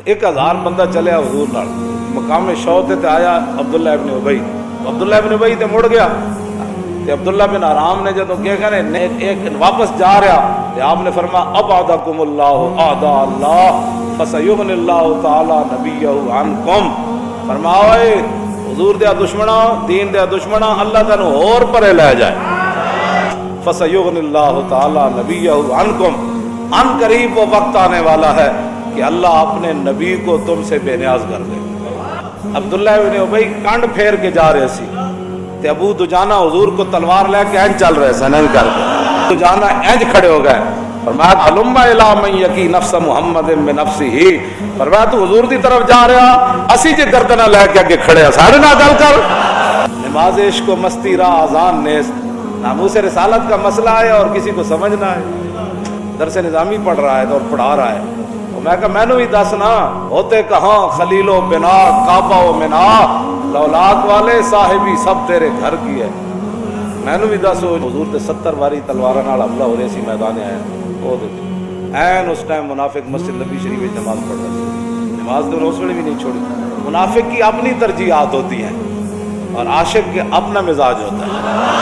1000 بندہ چلیا حضور نال مقام شوت تے آیا عبداللہ ابن ابی، عبداللہ ابن ابی تے مڑ گیا تے عبداللہ بن حرام نے جدوں کیا کہ ایک واپس جا رہا تے آپ نے فرمایا ابعدکم اللہ اعداء اللہ فسیغنی اللہ تعالی نبیہ عنکم، فرمایا اے حضور دے دشمناں دین دے دشمناں اللہ تانوں اور پرے لے جائے، فسیغنی اللہ تعالی نبیہ عنکم، ان قریب وہ وقت آنے والا ہے کہ اللہ اپنے نبی کو تم سے بے نیاز کر دے۔ عبداللہ ابن ابی کانڈ پھیر کے جا رہے سی تے ابو دجانہ حضور کو تلوار لے کے اینج چل رہے سن کر کے، دجانہ اینج کھڑے ہو گئے، فرمایا ہلم الی من یقی نفس محمد بنفسہ، فرمایا تو حضور دی طرف جا رہا اسی جے گردنہ لے کے اگے کھڑے ہیں ساڑھے نہ گل کر۔ نماز عشق و مستی را آزان نیست، ناموس رسالت کا مسئلہ ہے اور کسی کو سمجھنا ہے، درس نظامی پڑھ رہا ہے اور پڑھا رہا ہے، میں کہا میں نے بھی دسنا ہوتے کہاں خلیل و بنا کعبہ و منا، لولاک والے صاحبی سب تیرے گھر کی ہے، میں نے بھی دسو حضور تے 70 واری تلواراں نال حملہ ہو رہے سی میدان آیا وہ این اس ٹائم منافق مسجد نبی شریف میں نماز پڑھ رہا تھا، نماز تو اس ویلے بھی نہیں چھوڑی۔ منافق کی اپنی ترجیحات ہوتی ہیں اور عاشق کے اپنا مزاج ہوتا ہے۔